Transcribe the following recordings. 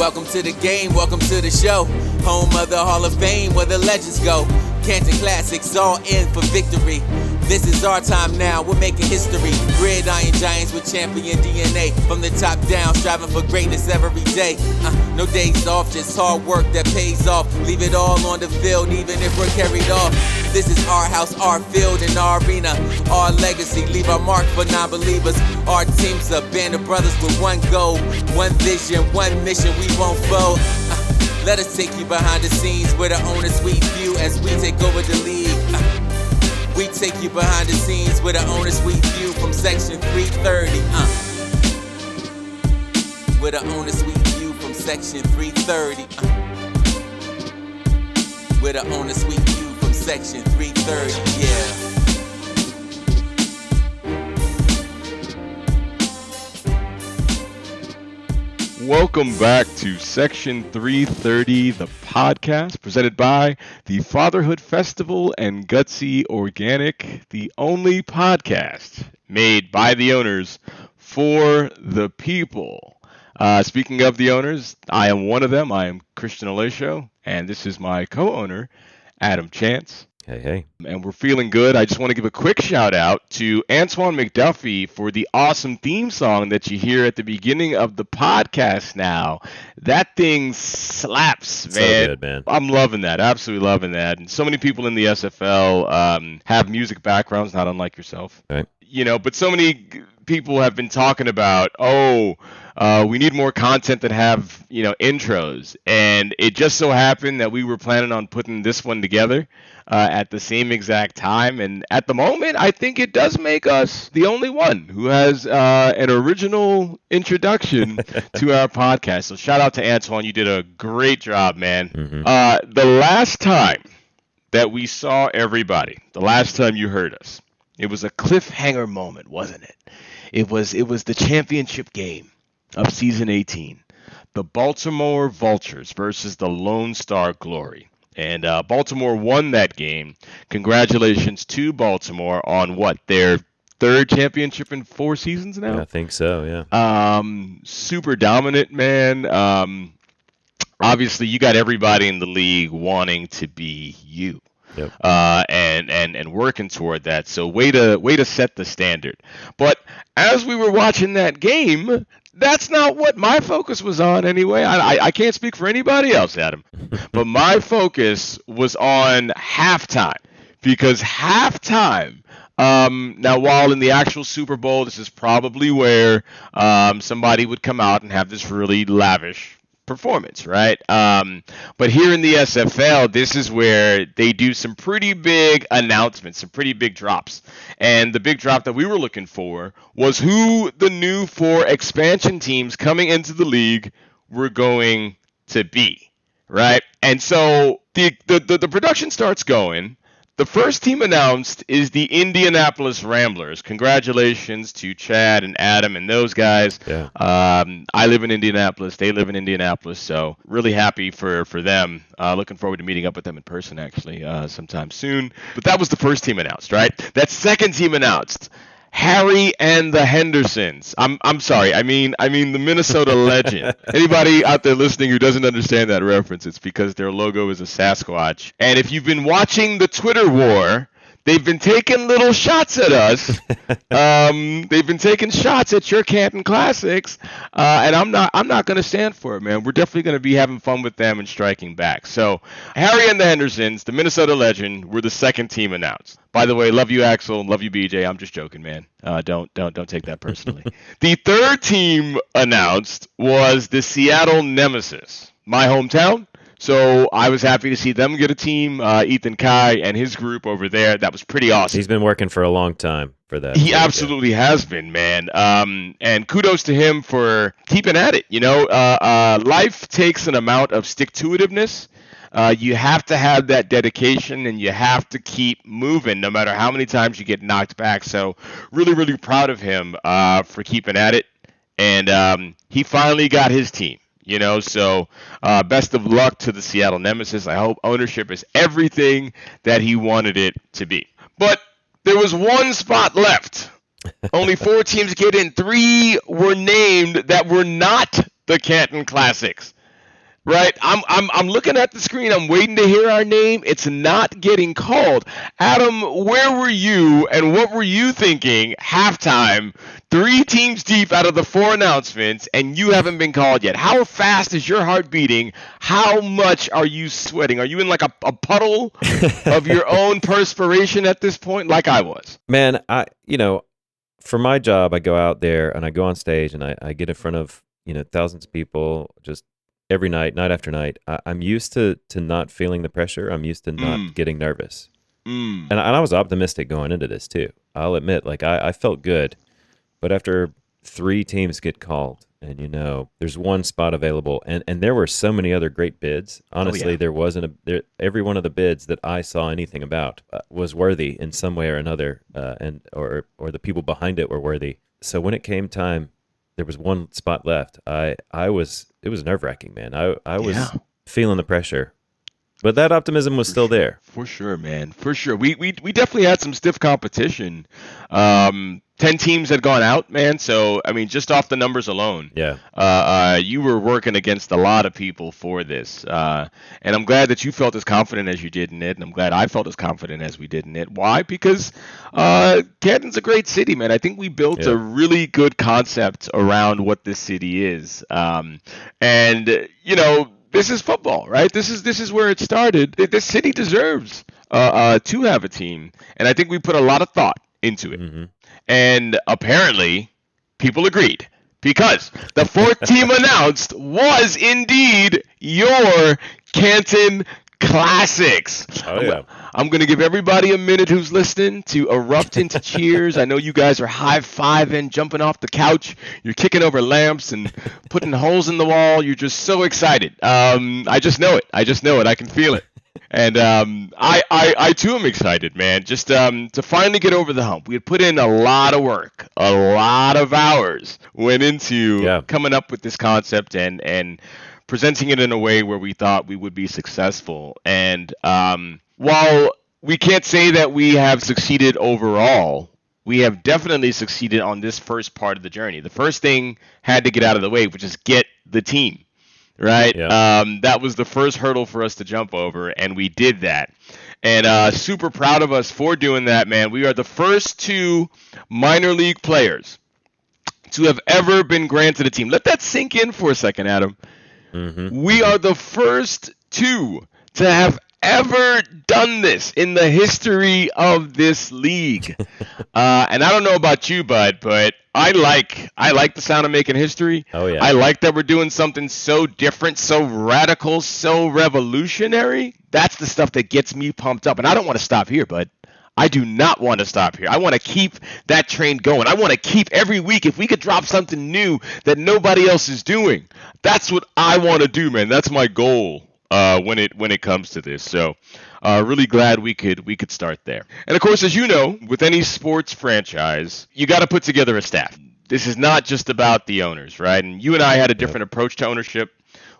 Welcome to the game, welcome to the show. Home of the Hall of Fame where the legends go. Canton Classics all in for victory. This is our time now, we're making history. Gridiron Giants with champion DNA. From the top down, striving for greatness every day. No days off, just hard work that pays off. Leave it all on the field, even if we're carried off. This is our house, our field, and our arena. Our legacy, leave our mark for non-believers. Our team's a band of brothers with one goal. One vision, one mission, we won't fold. Let us take you behind the scenes where the owner's sweet view as we take over the league. We take you behind the scenes with the owner's sweet view from section 330. With the owner's sweet view from section 330. With the owner's sweet view from section 330. Yeah. Welcome back to Section 330, the podcast presented by the Fatherhood Festival and Gutsy Organic, the only podcast made by the owners for the people. Speaking of the owners, I am one of them. I am Christian Alesio, and this is my co-owner, Adam Chance. Hey. And we're feeling good. I just want to give a quick shout out to Antoine McDuffie for the awesome theme song that you hear at the beginning of the podcast now. That thing slaps, man. So good, man. I'm loving that. Absolutely loving that. And so many people in the SFL have music backgrounds, not unlike yourself. Right. You know, but so many people have been talking about, we need more content that have, intros. And it just so happened that we were planning on putting this one together at the same exact time. And at the moment, I think it does make us the only one who has an original introduction to our podcast. So shout out to Antoine. You did a great job, man. Mm-hmm. The last time that we saw everybody, the last time you heard us, it was a cliffhanger moment, wasn't it? It was the championship game of season 18, the Baltimore Vultures versus the Lone Star Glory. And Baltimore won that game. Congratulations to Baltimore on their third championship in 4 seasons now? I think so, yeah. Super dominant, man. Obviously, you got everybody in the league wanting to be you. Yep. And working toward that. So way to set the standard. But as we were watching that game, that's not what my focus was on anyway. I can't speak for anybody else, Adam. But my focus was on halftime. Because halftime, now while in the actual Super Bowl, this is probably where somebody would come out and have this really lavish performance, right? But here in the SFL, this is where they do some pretty big announcements, some pretty big drops. And the big drop that we were looking for was who the new 4 expansion teams coming into the league were going to be, right? And so the production starts going. The first team announced is the Indianapolis Ramblers. Congratulations to Chad and Adam and those guys. Yeah. I live in Indianapolis. They live in Indianapolis. So really happy for them. Looking forward to meeting up with them in person, actually, sometime soon. But that was the first team announced, right? That second team announced, Harry and the Hendersons. I'm sorry. I mean the Minnesota Legend. Anybody out there listening who doesn't understand that reference, it's because their logo is a Sasquatch. And if you've been watching the Twitter war, they've been taking little shots at us. They've been taking shots at your Canton Classics, and I'm not going to stand for it, man. We're definitely going to be having fun with them and striking back. So Harry and the Hendersons, the Minnesota Legend, were the second team announced. By the way, love you, Axel. Love you, BJ. I'm just joking, man. Don't take that personally. The third team announced was the Seattle Nemesis, my hometown. So I was happy to see them get a team. Ethan Kai and his group over there. That was pretty awesome. He's been working for a long time for that. He absolutely has been, man. And kudos to him for keeping at it. Life takes an amount of stick-to-itiveness. You have to have that dedication, and you have to keep moving no matter how many times you get knocked back. So really, really proud of him for keeping at it. And he finally got his team. So best of luck to the Seattle Nemesis. I hope ownership is everything that he wanted it to be. But there was one spot left. Only 4 teams get in. 3 were named that were not the Canton Classics. right? I'm looking at the screen. I'm waiting to hear our name. It's not getting called. Adam, where were you and what were you thinking halftime? 3 teams deep out of the 4 announcements, and you haven't been called yet. How fast is your heart beating? How much are you sweating? Are you in like a puddle of your own perspiration at this point, like I was? Man, for my job, I go out there and I go on stage and I get in front of, thousands of people just every night, night after night. I'm used to not feeling the pressure. I'm used to not getting nervous. And I was optimistic going into this too. I'll admit, like I felt good. But after 3 teams get called and, there's 1 spot available and there were so many other great bids. Honestly, there wasn't every one of the bids that I saw anything about was worthy in some way or another, or the people behind it were worthy. So when it came time, there was 1 spot left. It was nerve-wracking, man. I was feeling the pressure. But that optimism was still there. For sure, man. For sure. We definitely had some stiff competition. 10 teams had gone out, man. So, I mean, just off the numbers alone, you were working against a lot of people for this. And I'm glad that you felt as confident as you did in it. And I'm glad I felt as confident as we did in it. Why? Because Canton's a great city, man. I think we built a really good concept around what this city is. This is football, right? This is where it started. This city deserves to have a team, and I think we put a lot of thought into it. Mm-hmm. And apparently, people agreed because the 4th team announced was indeed your Canton Classics. Oh, yeah. I'm going to give everybody a minute who's listening to erupt into cheers. I know you guys are high-fiving, jumping off the couch. You're kicking over lamps and putting holes in the wall. You're just so excited. I just know it. I can feel it. And I too am excited, man, just to finally get over the hump. We had put in a lot of work, a lot of hours went into coming up with this concept and presenting it in a way where we thought we would be successful. And while we can't say that we have succeeded overall, we have definitely succeeded on this first part of the journey. The first thing had to get out of the way, which is get the team, right? Yeah. That was the first hurdle for us to jump over, and we did that. And super proud of us for doing that, man. We are the first 2 minor league players to have ever been granted a team. Let that sink in for a second, Adam. Mm-hmm. We are the first 2 to have ever done this in the history of this league. And I don't know about you, bud, but I like the sound of making history. Oh, yeah. I like that we're doing something so different, so radical, so revolutionary. That's the stuff that gets me pumped up. And I don't want to stop here, bud. I do not want to stop here. I want to keep that train going. I want to keep every week, if we could drop something new that nobody else is doing. That's what I want to do, man. That's my goal when it comes to this. So really glad we could start there. And of course, as you know, with any sports franchise, you got to put together a staff. This is not just about the owners, right? And you and I had a different approach to ownership.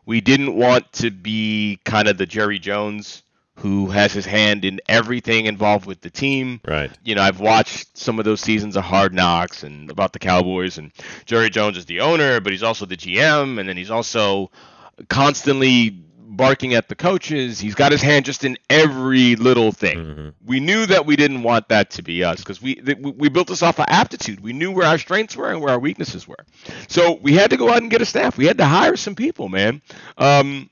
We didn't want to be kind of the Jerry Jones who has his hand in everything involved with the team. Right. I've watched some of those seasons of Hard Knocks and about the Cowboys, and Jerry Jones is the owner, but he's also the GM, and then he's also constantly barking at the coaches. He's got his hand just in every little thing. Mm-hmm. We knew that we didn't want that to be us because we built this off of aptitude. We knew where our strengths were and where our weaknesses were. So we had to go out and get a staff. We had to hire some people, man. And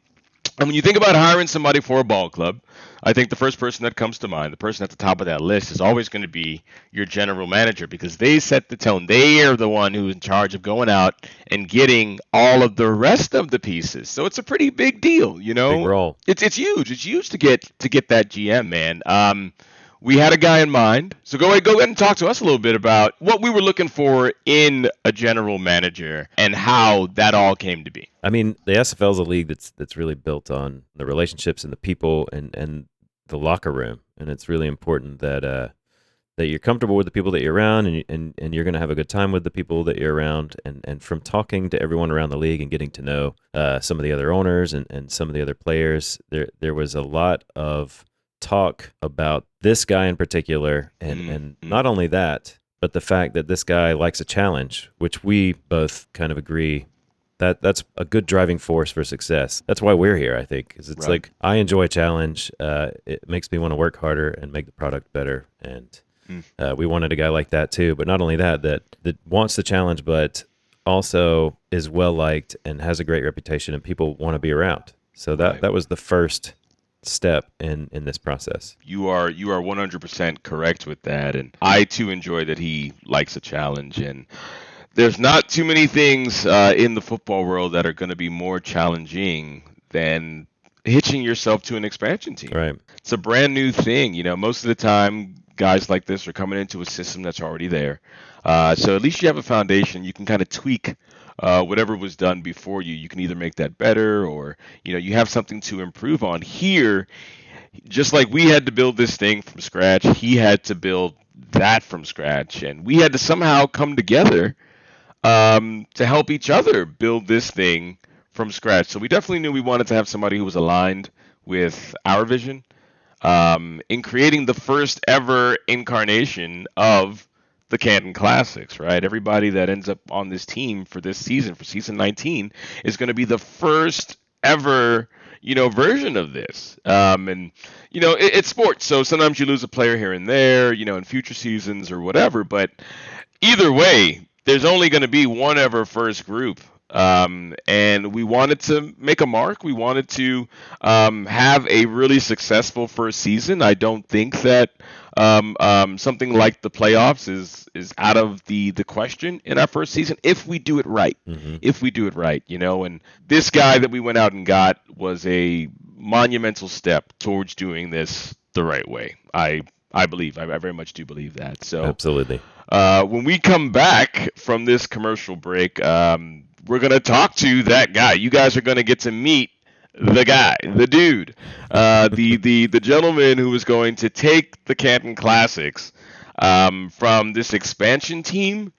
when you think about hiring somebody for a ball club, I think the first person that comes to mind, the person at the top of that list, is always going to be your general manager because they set the tone. They are the one who's in charge of going out and getting all of the rest of the pieces. So it's a pretty big deal, you know. Big role. It's huge. It's huge to get that GM, man. We had a guy in mind. So go ahead and talk to us a little bit about what we were looking for in a general manager and how that all came to be. I mean, the SFL is a league that's really built on the relationships and the people and the locker room, and it's really important that that you're comfortable with the people that you're around, and you're going to have a good time with the people that you're around. And from talking to everyone around the league and getting to know some of the other owners and some of the other players, there was a lot of talk about this guy in particular, and not only that, but the fact that this guy likes a challenge, which we both kind of agree That's a good driving force for success. That's why we're here, I think, because it's Right. like I enjoy a challenge. It makes me want to work harder and make the product better. And we wanted a guy like that too. But not only that, that wants the challenge, but also is well liked and has a great reputation, and people want to be around. So that was the first step in this process. You are 100% correct with that, and I too enjoy that he likes a challenge. And there's not too many things in the football world that are going to be more challenging than hitching yourself to an expansion team. Right. It's a brand new thing. Most of the time, guys like this are coming into a system that's already there. So at least you have a foundation. You can kind of tweak whatever was done before you. You can either make that better, or you have something to improve on. Here, just like we had to build this thing from scratch, he had to build that from scratch, and we had to somehow come together to help each other build this thing from scratch. So we definitely knew we wanted to have somebody who was aligned with our vision in creating the first ever incarnation of the Canton Classics, right? Everybody that ends up on this team for this season, for season 19, is going to be the first ever, version of this. And, it's sports. So sometimes you lose a player here and there, in future seasons or whatever. But either way, there's only going to be one ever first group. And we wanted to make a mark. We wanted to have a really successful first season. I don't think that something like the playoffs is out of the question in our first season if we do it right. Mm-hmm. If we do it right, and this guy that we went out and got was a monumental step towards doing this the right way. I believe. I very much do believe that. So Absolutely. when we come back from this commercial break, we're going to talk to that guy. You guys are going to get to meet the guy, the dude, the gentleman who is going to take the Canton Classics from this expansion team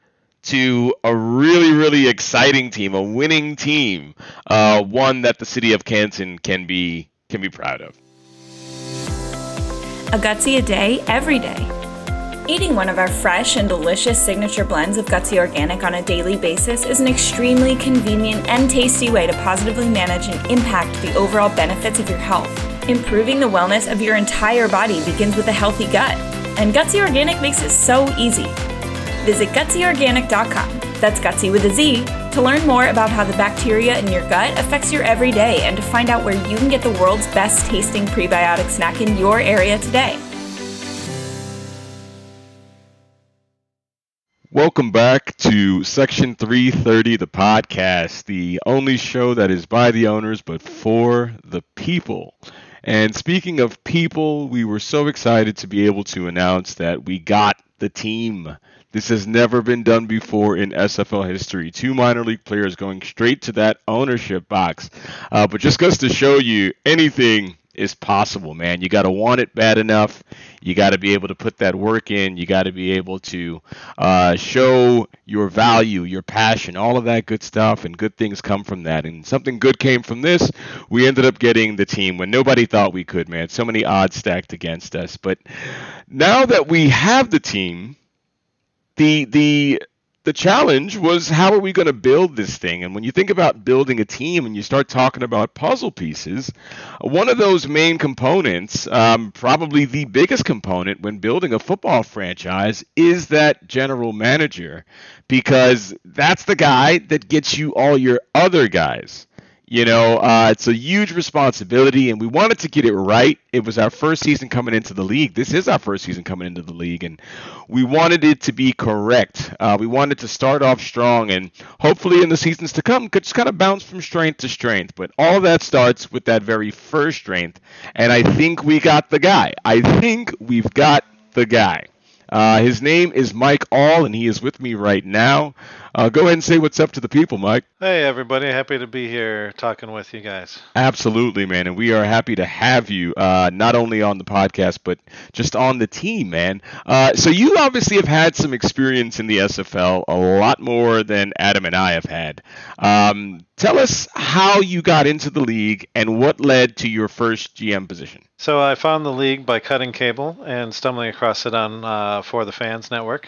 to a really, really exciting team, a winning team, one that the city of Canton can be proud of. A Gutsy a day, every day. Eating one of our fresh and delicious signature blends of Gutsy Organic on a daily basis is an extremely convenient and tasty way to positively manage and impact the overall benefits of your health. Improving the wellness of your entire body begins with a healthy gut, and Gutsy Organic makes it so easy. Visit GutsyOrganic.com, that's Gutsy with a Z, to learn more about how the bacteria in your gut affects your everyday and to find out where you can get the world's best tasting prebiotic snack in your area today. Welcome back to Section 330, the podcast, the only show that is by the owners but for the people. And speaking of people, we were so excited to be able to announce that we got the team. This has never been done before in SFL history. 2 minor league players going straight to that ownership box. But just goes to show you anything is possible, man. You got to want it bad enough. You got to be able to put that work in. You got to be able to show your value, your passion, all of that good stuff, and good things come from that. And something good came from this. We ended up getting the team when nobody thought we could, man. So many odds stacked against us. But now that we have the team, the challenge was, how are we going to build this thing? And when you think about building a team and you start talking about puzzle pieces, one of those main components, probably the biggest component when building a football franchise, is that general manager, because that's the guy that gets you all your other guys. It's a huge responsibility, and we wanted to get it right. It was our first season coming into the league. This is our first season coming into the league, and we wanted it to be correct. We wanted to start off strong, and hopefully in the seasons to come, could just kind of bounce from strength to strength. But all of that starts with that very first strength, and I think we got the guy. His name is Mike Ahl, and he is with me right now. Go ahead and say what's up to the people, Mike. Hey, everybody. Happy to be here talking with you guys. Absolutely, man. And we are happy to have you, not only on the podcast, but just on the team, man. So you obviously have had some experience in the SFL, a lot more than Adam and I have had. Tell us how you got into the league and what led to your first GM position. So I found the league by cutting cable and stumbling across it on For the Fans Network,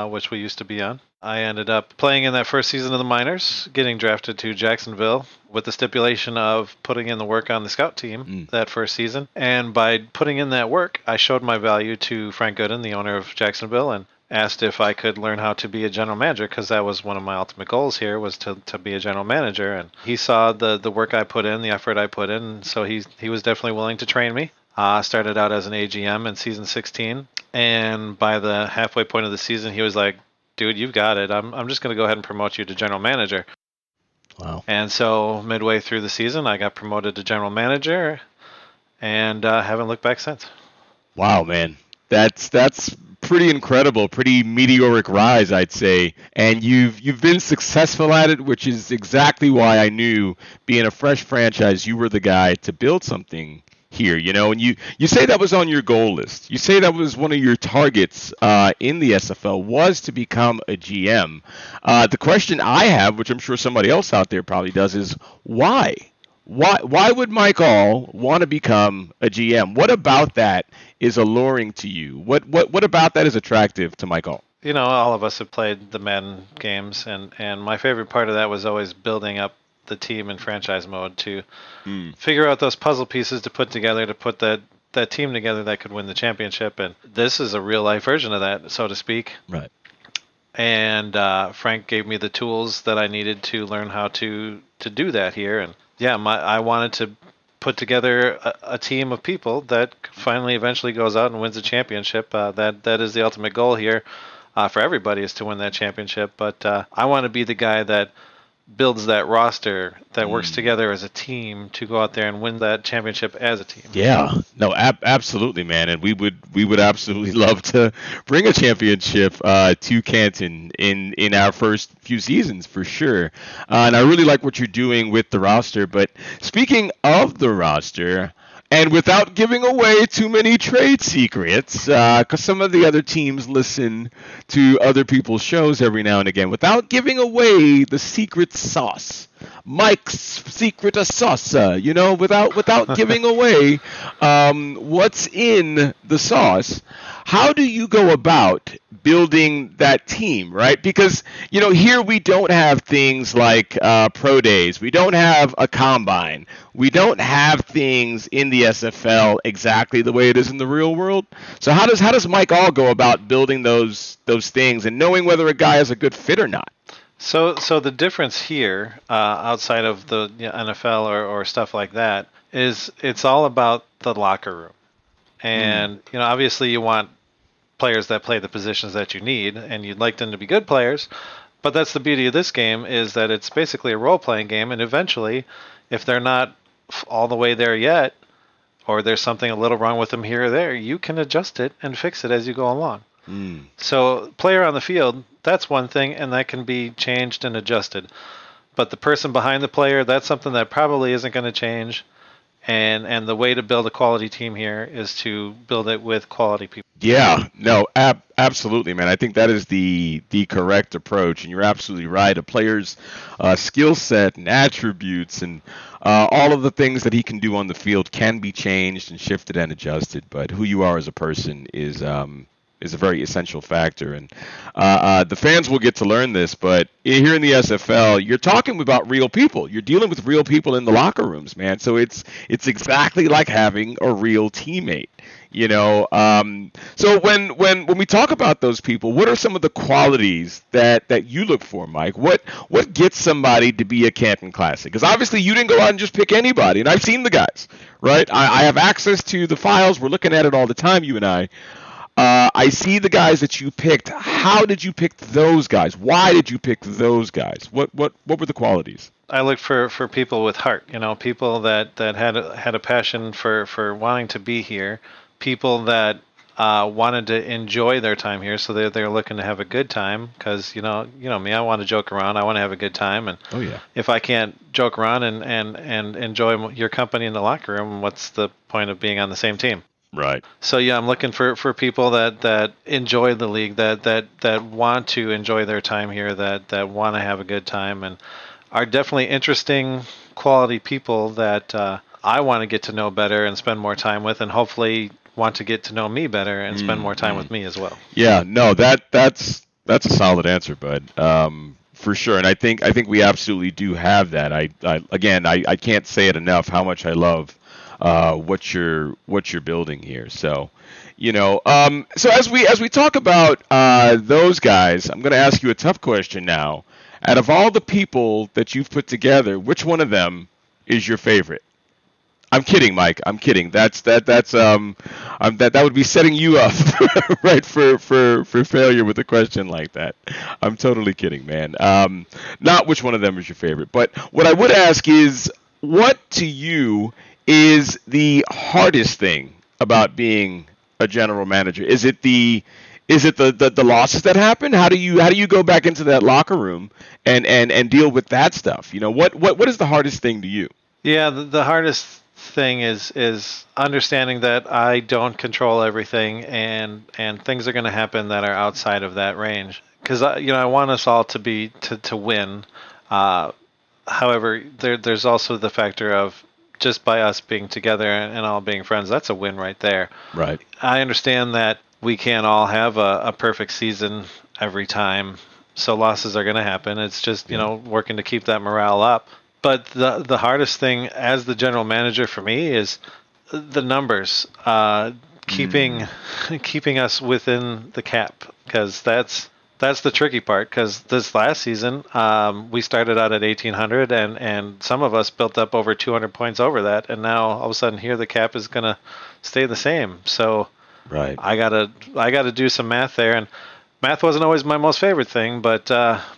which we used to be on. I ended up playing in that first season of the minors, getting drafted to Jacksonville with the stipulation of putting in the work on the scout team that first season. And by putting in that work, I showed my value to Frank Gooden, the owner of Jacksonville, and asked if I could learn how to be a general manager, because that was one of my ultimate goals here, was to be a general manager. And he saw the work I put in, the effort I put in, so he was definitely willing to train me. Started out as an AGM in season 16, and by the halfway point of the season, he was like, dude, you've got it. I'm just going to go ahead and promote you to general manager. Wow. And so midway through the season, I got promoted to general manager, and haven't looked back since. Wow, man. That's pretty incredible, pretty meteoric rise, I'd say. And you've been successful at it, which is exactly why I knew, being a fresh franchise, you were the guy to build something here, and you say that was on your goal list. You say that was one of your targets in the SFL, was to become a GM. The question I have, which I'm sure somebody else out there probably does, is why? Why would Mike Ahl want to become a GM? What about that is alluring to you? What about that is attractive to Mike Ahl? All of us have played the Madden games, and my favorite part of that was always building up the team in franchise mode to figure out those puzzle pieces to put together to put that team together that could win the championship. And this is a real life version of that, so to speak. Right. And Frank gave me the tools that I needed to learn how to do that here. And yeah, I wanted to put together a team of people that finally eventually goes out and wins a championship. That is the ultimate goal here for everybody, is to win that championship. But I want to be the guy that builds that roster that works together as a team to go out there and win that championship as a team. Yeah, no, absolutely, man, and we would absolutely love to bring a championship to Canton in our first few seasons for sure. And I really like what you're doing with the roster. But speaking of the roster, and without giving away too many trade secrets, because some of the other teams listen to other people's shows every now and again, without giving away the secret sauce, Mike's secret sauce, without giving away what's in the sauce, how do you go about building that team, right? Because, here we don't have things like pro days. We don't have a combine. We don't have things in the SFL exactly the way it is in the real world. So how does Mike Ahl go about building those things and knowing whether a guy is a good fit or not? So the difference here, outside of the NFL or stuff like that, is it's all about the locker room. And, obviously you want players that play the positions that you need, and you'd like them to be good players. But that's the beauty of this game, is that it's basically a role-playing game, and eventually, if they're not all the way there yet, or there's something a little wrong with them here or there, you can adjust it and fix it as you go along. So player on the field, that's one thing, and that can be changed and adjusted. But the person behind the player, that's something that probably isn't going to change. And the way to build a quality team here is to build it with quality people. Yeah, no, absolutely, man. I think that is the correct approach, and you're absolutely right. A player's skill set and attributes and all of the things that he can do on the field can be changed and shifted and adjusted, but who you are as a person is a very essential factor. And the fans will get to learn this, but here in the SFL, you're talking about real people. You're dealing with real people in the locker rooms, man. So it's exactly like having a real teammate. So when we talk about those people, what are some of the qualities that you look for, Mike? What gets somebody to be a Canton Classic? Because obviously you didn't go out and just pick anybody, and I've seen the guys, right? I have access to the files. We're looking at it all the time, you and I. I see the guys that you picked. How did you pick those guys? Why did you pick those guys? What were the qualities? I looked for people with heart, people that had a passion for wanting to be here, people that wanted to enjoy their time here, so they're looking to have a good time, because you know me, I want to joke around, I want to have a good time, and if I can't joke around and enjoy your company in the locker room, what's the point of being on the same team? Right. So yeah, I'm looking for people that enjoy the league, that want to enjoy their time here, that want to have a good time, and are definitely interesting, quality people that I want to get to know better and spend more time with, and hopefully want to get to know me better and spend more time with me as well. Yeah, no, that's That's a solid answer, bud. For sure, and I think we absolutely do have that. I can't say it enough how much I love what you're building here. So, so as we talk about those guys, I'm going to ask you a tough question now. Out of all the people that you've put together, which one of them is your favorite? I'm kidding, Mike. I'm kidding. That would be setting you up right for failure with a question like that. I'm totally kidding, man. Not which one of them is your favorite, but what I would ask is, what to you is the hardest thing about being a general manager? Is it the losses that happen? How do you go back into that locker room and deal with that stuff? What is the hardest thing to you? Yeah, the hardest thing is understanding that I don't control everything, and things are going to happen that are outside of that range. Because I want us all to win. However, there's also the factor of just by us being together and all being friends. That's a win right there. Right. I understand that we can't all have a perfect season every time, so losses are going to happen. It's just working to keep that morale up. But the hardest thing as the general manager for me is the numbers, keeping us within the cap, because that's the tricky part. Because this last season, we started out at 1,800, and some of us built up over 200 points over that, and now all of a sudden here the cap is gonna stay the same. So Right. I gotta do some math there, and math wasn't always my most favorite thing, but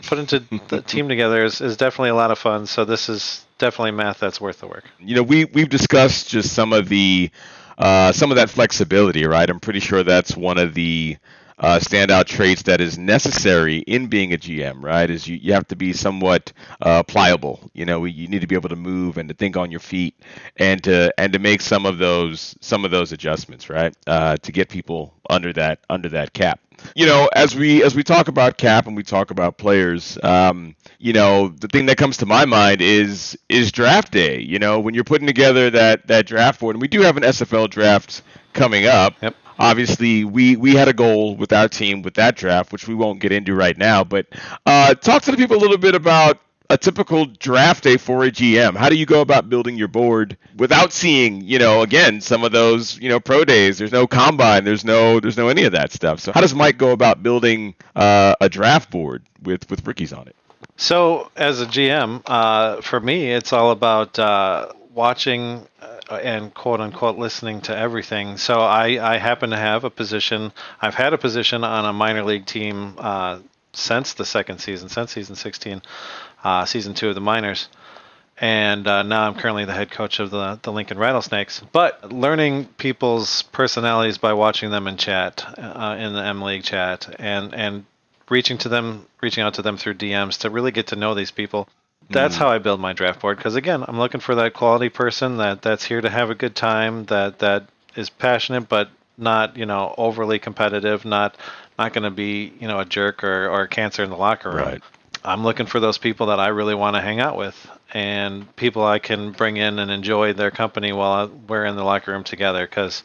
putting the team together is definitely a lot of fun. So this is definitely math that's worth the work. We've discussed just some of that flexibility, right? I'm pretty sure that's one of the standout traits that is necessary in being a GM, right? Is you have to be somewhat pliable. You need to be able to move and to think on your feet, and to make some of those adjustments, right? To get people under that cap. As we talk about cap and we talk about players, the thing that comes to my mind is draft day. When you're putting together that draft board, and we do have an SFL draft coming up. Yep. Obviously, we had a goal with our team with that draft, which we won't get into right now. But talk to the people a little bit about a typical draft day for a GM. How do you go about building your board without seeing, again, some of those, pro days? There's no combine. There's no any of that stuff. So how does Mike go about building a draft board with rookies on it? So as a GM, for me, it's all about watching and quote unquote listening to everything. So I happen to have a position. I've had a position on a minor league team since the second season, since season 16, season 2 of the minors. And now I'm currently the head coach of the Lincoln Rattlesnakes. But learning people's personalities by watching them in chat, in the M League chat, and reaching out to them through DMs to really get to know these people. That's how I build my draft board. Because again, I'm looking for that quality person that's here to have a good time, that is passionate but not overly competitive, not going to be a jerk or a cancer in the locker room. Right. I'm looking for those people that I really want to hang out with, and people I can bring in and enjoy their company while we're in the locker room together. Because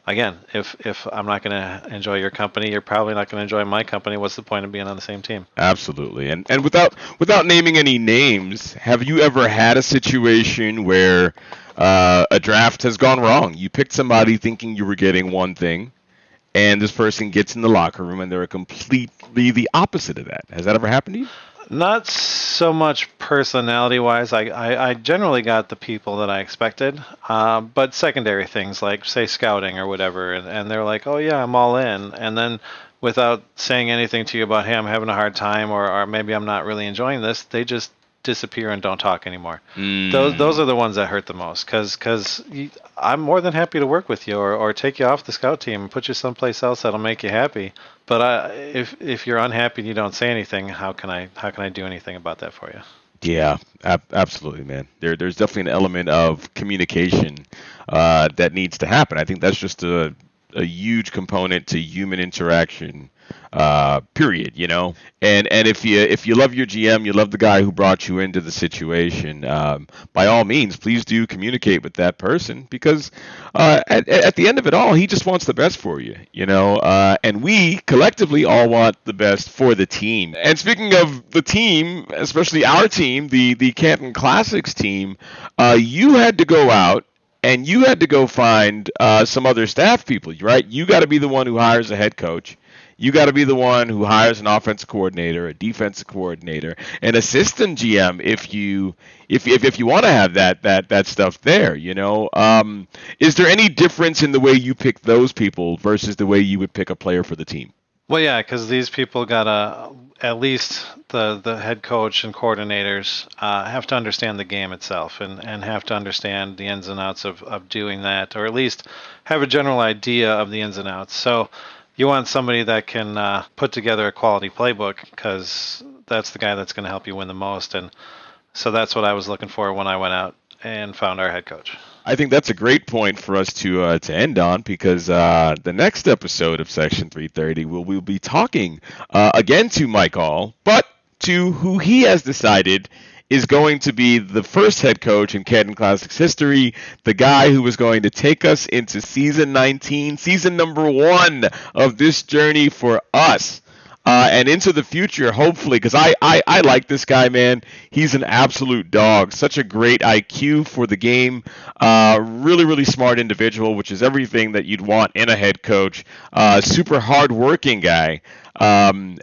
again, if I'm not going to enjoy your company, you're probably not going to enjoy my company. What's the point of being on the same team? Absolutely. And without naming any names, have you ever had a situation where a draft has gone wrong? You picked somebody thinking you were getting one thing, and this person gets in the locker room and they're completely the opposite of that. Has that ever happened to you? Not so much personality-wise. I generally got the people that I expected, but secondary things like, say, scouting or whatever, and they're like, oh, yeah, I'm all in. And then without saying anything to you about, hey, I'm having a hard time, or maybe I'm not really enjoying this, they just disappear and don't talk anymore. Those are the ones that hurt the most, because I'm more than happy to work with you or take you off the scout team and put you someplace else that'll make you happy. But if you're unhappy and you don't say anything, how can I do anything about that for you? Yeah, absolutely, man. There's definitely an element of communication that needs to happen. I think that's just a huge component to human interaction, period, you know. And if you love your GM, you love the guy who brought you into the situation, by all means, please do communicate with that person, because at the end of it all, he just wants the best for you, you know. And we collectively all want the best for the team. And speaking of the team, especially our team, the Canton Classics team, you had to go out and you had to go find some other staff people, right? You got to be the one who hires a head coach. You got to be the one who hires an offensive coordinator, a defensive coordinator, an assistant GM if you want to have that stuff there. You know, is there any difference in the way you pick those people versus the way you would pick a player for the team? Well, yeah, because these people gotta, at least the head coach and coordinators have to understand the game itself, and have to understand the ins and outs of doing that, or at least have a general idea of the ins and outs. So you want somebody that can put together a quality playbook, because that's the guy that's going to help you win the most. And so that's what I was looking for when I went out and found our head coach. I think that's a great point for us to end on, because the next episode of Section 330 we'll be talking again to Mike Ahl, but to who he has decided is going to be the first head coach in Canton Classics history, the guy who is going to take us into season 19, season number 1 of this journey for us. And into the future, hopefully, because I like this guy, man. He's an absolute dog. Such a great IQ for the game. Really, really smart individual, which is everything that you'd want in a head coach. Super hard-working guy. And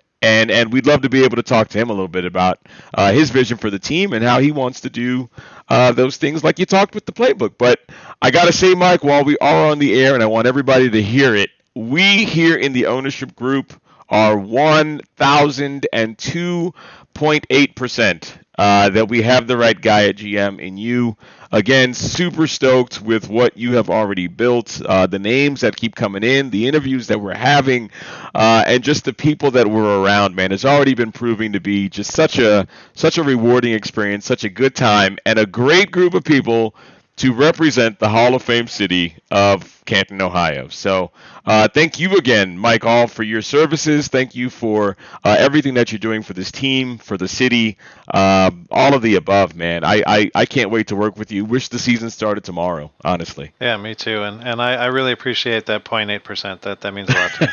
we'd love to be able to talk to him a little bit about his vision for the team and how he wants to do those things like you talked with the playbook. But I got to say, Mike, while we are on the air, and I want everybody to hear it, we here in the ownership group are 1,002.8% that we have the right guy at GM in you. Again, super stoked with what you have already built, the names that keep coming in, the interviews that we're having, and just the people that we're around, man. It's already been proving to be just such a rewarding experience, such a good time, and a great group of people to represent the Hall of Fame city of Canton, Ohio. So thank you again, Mike Ahl, for your services. Thank you for everything that you're doing for this team, for the city, all of the above, man. I can't wait to work with you. Wish the season started tomorrow, honestly. Yeah, me too. And I really appreciate that 0.8%. That means a lot to me.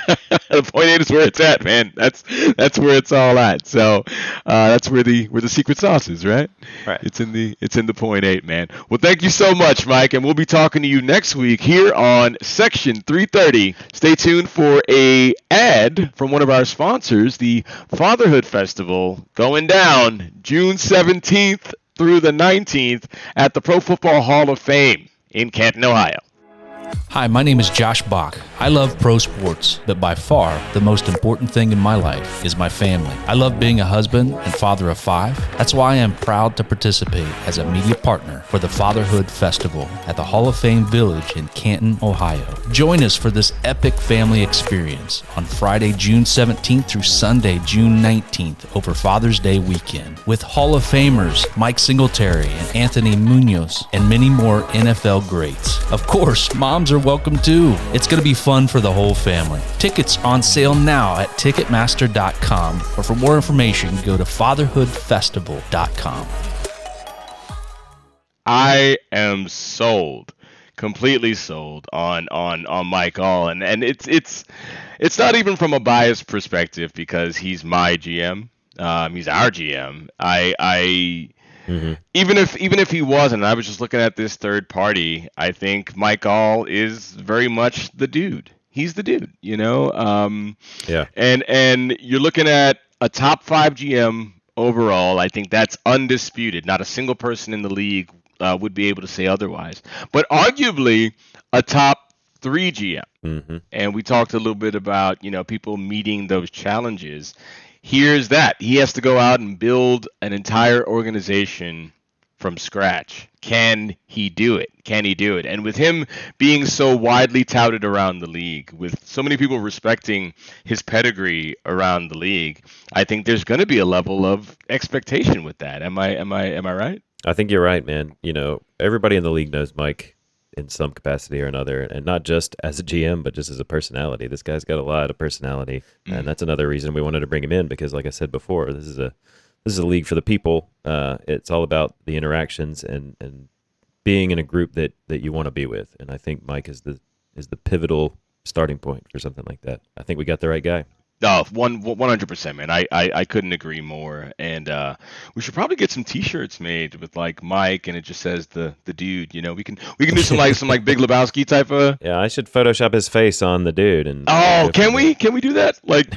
The 0.8 is where it's at, man. That's where it's all at. So that's where the secret sauce is, right? Right. It's in the 0.8, man. Well, thank you so much, Mike, and we'll be talking to you next week here on Section 330. Stay tuned for a ad from one of our sponsors, the Fatherhood Festival, going down June 17th through the 19th at the Pro Football Hall of Fame in Canton, Ohio. Hi, my name is Josh Bach. I love pro sports, but by far, the most important thing in my life is my family. I love being a husband and father of 5. That's why I am proud to participate as a media partner for the Fatherhood Festival at the Hall of Fame Village in Canton, Ohio. Join us for this epic family experience on Friday, June 17th through Sunday, June 19th over Father's Day weekend with Hall of Famers Mike Singletary and Anthony Munoz and many more NFL greats. Of course, moms are welcome too. It's going to be fun for the whole family. Tickets on sale now at Ticketmaster.com, or for more information, go to fatherhoodfestival.com. I am sold, completely sold on Mike Ahl, and it's not even from a biased perspective because he's my GM, he's our GM. Even if he wasn't, I was just looking at this third party. I think Mike Ahl is very much the dude. He's the dude, you know. Yeah. And you're looking at a top 5 GM overall. I think that's undisputed. Not a single person in the league would be able to say otherwise. But arguably a top 3 GM. Mm-hmm. And we talked a little bit about, people meeting those challenges. Here's that. He has to go out and build an entire organization from scratch. Can he do it? And with him being so widely touted around the league, with so many people respecting his pedigree around the league, I think there's going to be a level of expectation with that. Am I right? I think you're right, man. Everybody in the league knows Mike. in some capacity or another, and not just as a GM, but just as a personality. This guy's got a lot of personality, and that's another reason we wanted to bring him in, because, like I said before, this is a league for the people. It's all about the interactions and being in a group that you want to be with. And I think Mike is the pivotal starting point for something like that. I think we got the right guy. No, 100%, man. I couldn't agree more. And we should probably get some T-shirts made with like Mike, and it just says the dude. You know, we can do some like Big Lebowski type of. Yeah, I should Photoshop his face on the dude. And can we do that? Like,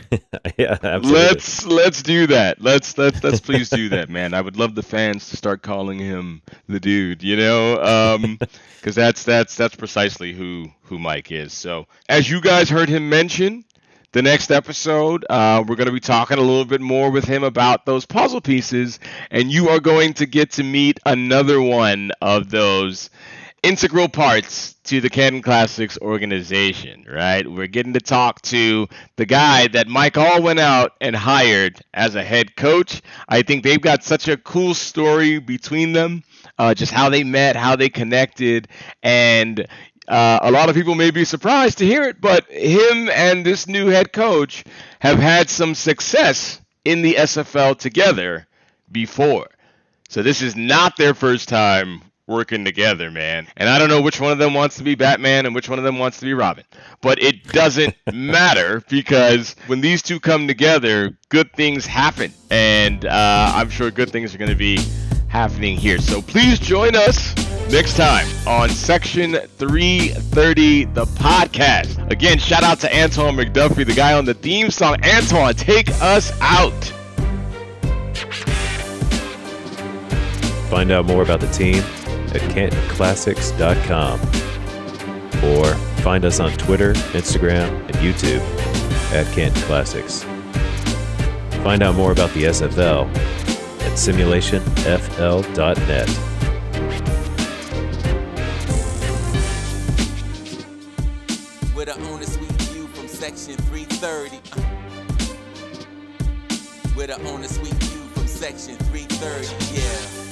yeah, absolutely. Let's do that. Let's please do that, man. I would love the fans to start calling him the dude. You know, because that's precisely who Mike is. So as you guys heard him mention. The next episode, we're going to be talking a little bit more with him about those puzzle pieces, and you are going to get to meet another one of those integral parts to the Canton Classics organization, right? We're getting to talk to the guy that Mike Ahl went out and hired as a head coach. I think they've got such a cool story between them, just how they met, how they connected, and a lot of people may be surprised to hear it, but him and this new head coach have had some success in the SFL together before. So this is not their first time working together, man. And I don't know which one of them wants to be Batman and which one of them wants to be Robin. But it doesn't matter, because when these two come together, good things happen. And I'm sure good things are going to be happening here. So please join us next time on Section 330, the podcast. Again, shout out to Antoine McDuffie, the guy on the theme song. Antoine, take us out. Find out more about the team at CantonClassics.com, or find us on Twitter, Instagram, and YouTube at Canton Classics. Find out more about the SFL at simulationfl.net. With an on the sweet view from Section 330. With an on the sweet view from Section 330, yeah.